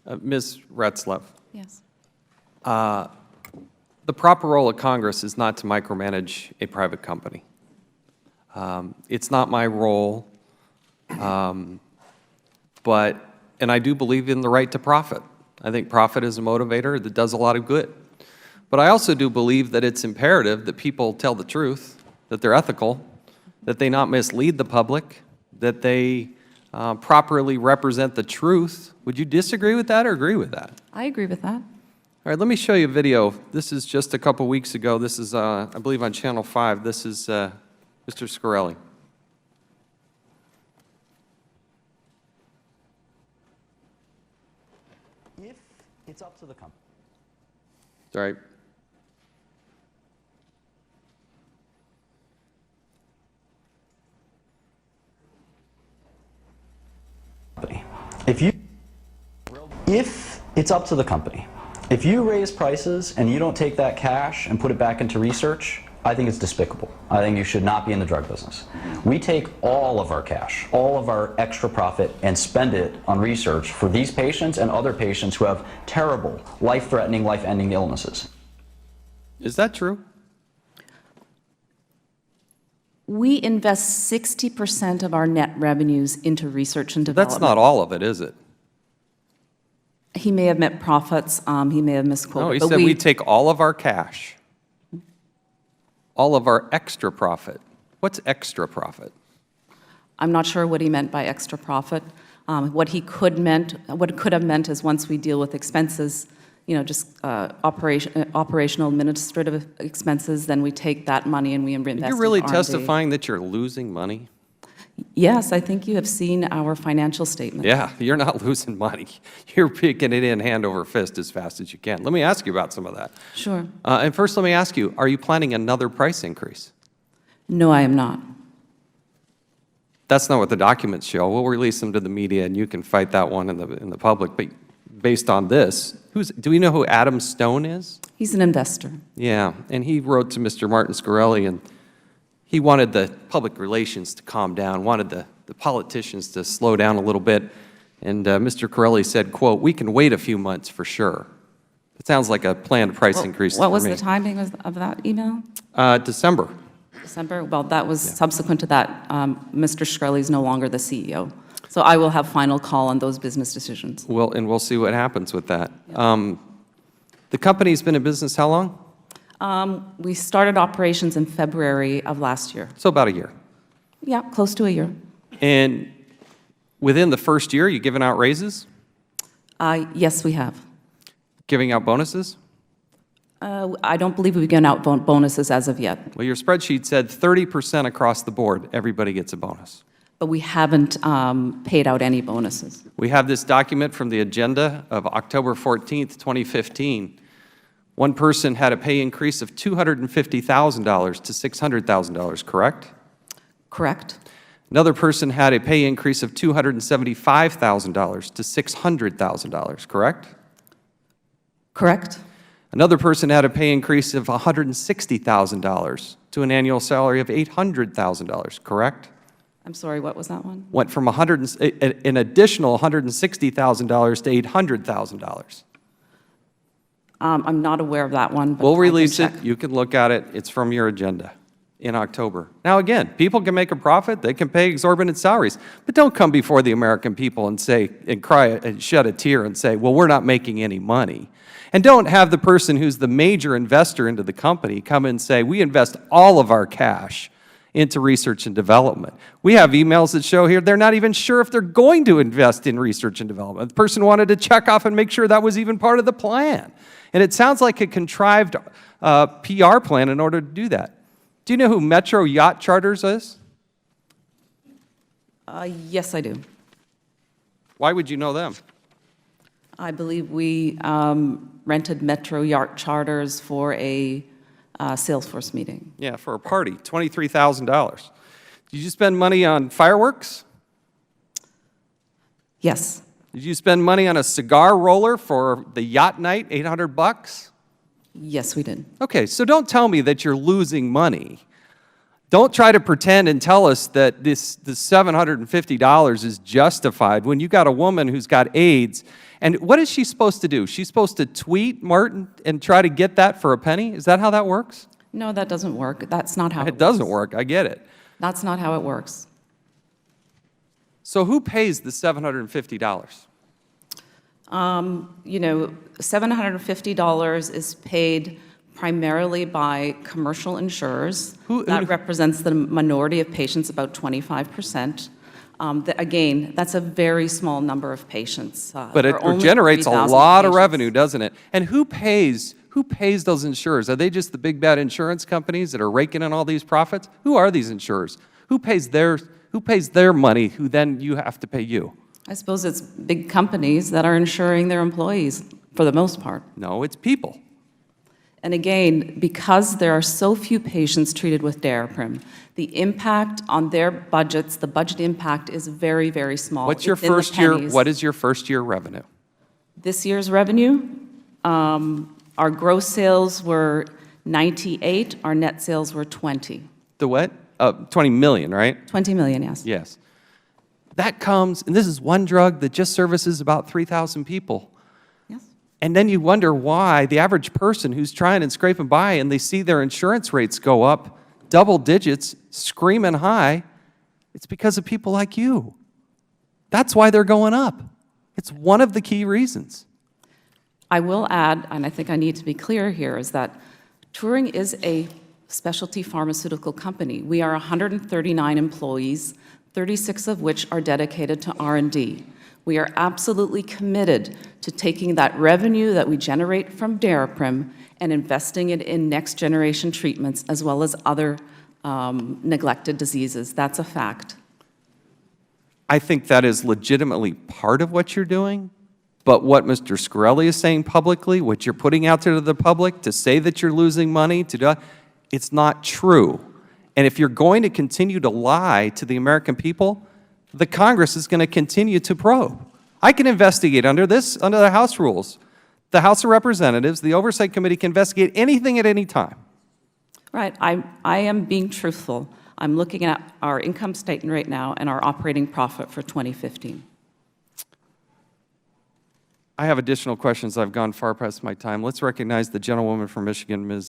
Ms. Retzlaff, Yes. the proper role of Congress is not to micromanage a private company. It's not my role, and I do believe in the right to profit. I think profit is a motivator that does a lot of good. But I also do believe that it's imperative that people tell the truth, that they're ethical, that they not mislead the public, that they properly represent the truth. Would you disagree with that or agree with that? I agree with that. All right, let me show you a video. This is just a couple weeks ago. This is, I believe, on Channel 5. This is Mr. Scarelli. If it's up to the company. All right. If it's up to the company, if you raise prices and you don't take that cash and put it back into research, I think it's despicable. I think you should not be in the drug business. We take all of our cash, all of our extra profit, and spend it on research for these patients and other patients who have terrible, life-threatening, life-ending illnesses. Is that true? We invest 60% of our net revenues into research and development. That's not all of it, is it? He may have meant profits. He may have misquoted. No, he but said we take all of our cash, all of our extra profit. What's extra profit? I'm not sure what he meant by extra profit. What it could have meant is once we deal with expenses, you know, just operational administrative expenses, then we take that money and we invest in Are you really R&D. testifying that you're losing money? Yes, I think you have seen our financial statement. Yeah, you're not losing money. You're picking it in hand over fist as fast as you can. Let me ask you about some of that. Sure. And first, let me ask you, are you planning another price increase? No, I am not. That's not what the documents show. We'll release them to the media, and you can fight that one in the public. But based on this, do we know who Adam Stone is? He's an investor. Yeah, and he wrote to Mr. Martin Scarelli, and he wanted the public relations to calm down, wanted the politicians to slow down a little bit. And Mr. Corelli said, quote, "We can wait a few months for sure." It sounds like a planned price increase What for was me. the timing of that email? December. December? Well, that was subsequent to that. Mr. Shkreli is no longer the CEO. So I will have final call on those business decisions. Well, and we'll see what happens with that. The company's been in business how long? We started operations in February of last year. So about a year. Yeah, close to a year. And within the first year, you giving out raises? Yes, we have. Giving out bonuses? I don't believe we've given out bonuses as of yet. Well, your spreadsheet said 30% across the board, everybody gets a bonus. But we haven't paid out any bonuses. We have this document from the agenda of October 14th, 2015. One person had a pay increase of $250,000 to $600,000, correct? Correct. Another person had a pay increase of $275,000 to $600,000, correct? Correct. Another person had a pay increase of $160,000 to an annual salary of $800,000, correct? I'm sorry, what was that one? Went from an additional $160,000 to $800,000. I'm not aware of that one, but We'll I can release it. check. You can look at it. It's from your agenda in October. Now, again, people can make a profit. They can pay exorbitant salaries. But don't come before the American people and say, and cry and shed a tear and say, well, we're not making any money. And don't have the person who's the major investor into the company come and say, we invest all of our cash into research and development. We have emails that show here they're not even sure if they're going to invest in research and development. The person wanted to check off and make sure that was even part of the plan. And it sounds like a contrived PR plan in order to do that. Do you know who Metro Yacht Charters is? Yes, I do. Why would you know them? I believe we rented Metro Yacht Charters for a Salesforce meeting. Yeah, for a party, $23,000. Did you spend money on fireworks? Yes. Did you spend money on a cigar roller for the yacht night, $800? Yes, we did. Okay, so don't tell me that you're losing money. Don't try to pretend and tell us that this $750 is justified when you got a woman who's got AIDS And what is she supposed to do? She's supposed to tweet Martin and try to get that for a penny? Is that how that works? No, that doesn't work. That's not how It doesn't work, I get it. That's not how it works. So who pays the $750? You know, $750 is paid primarily by commercial insurers. That represents the minority of patients, about 25%. Again, that's a very small number of patients. But it There are only generates a 3,000 lot of patients. revenue, doesn't it? And who pays those insurers? Are they just the big bad insurance companies that are raking in all these profits? Who are these insurers? Who pays their money, who then you have to pay you? I suppose it's big companies that are insuring their employees for the most part. No, it's people. And again, because there are so few patients treated with Daraprim, the impact on their budgets, the budget impact is very, very small. What's your It's in the first year, pennies. what is your first year revenue? This year's revenue, our gross sales were 98, our net sales were 20. The what? 20 million, right? 20 million, yes. Yes. That comes, and this is one drug that just services about 3,000 people. Yes. And then you wonder why the average person who's trying and scraping by and they see their insurance rates go up double digits, screaming high, it's because of people like you. That's why they're going up. It's one of the key reasons. I will add, and I think I need to be clear here, is that Turing is a specialty pharmaceutical company. We are 139 employees, 36 of which are dedicated to R&D. We are absolutely committed to taking that revenue that we generate from Daraprim and investing it in next-generation treatments as well as other neglected diseases. That's a fact. I think that is legitimately part of what you're doing, but what Mr. Scarelli is saying publicly, what you're putting out to the public to say that you're losing money, it's not true. And if you're going to continue to lie to the American people, the Congress is going to continue to probe. I can investigate under the House rules. The House of Representatives, the Oversight Committee can investigate anything at any time. Right. I am being truthful. I'm looking at our income statement right now and our operating profit for 2015. I have additional questions. I've gone far past my time. Let's recognize the gentlewoman from Michigan, Ms.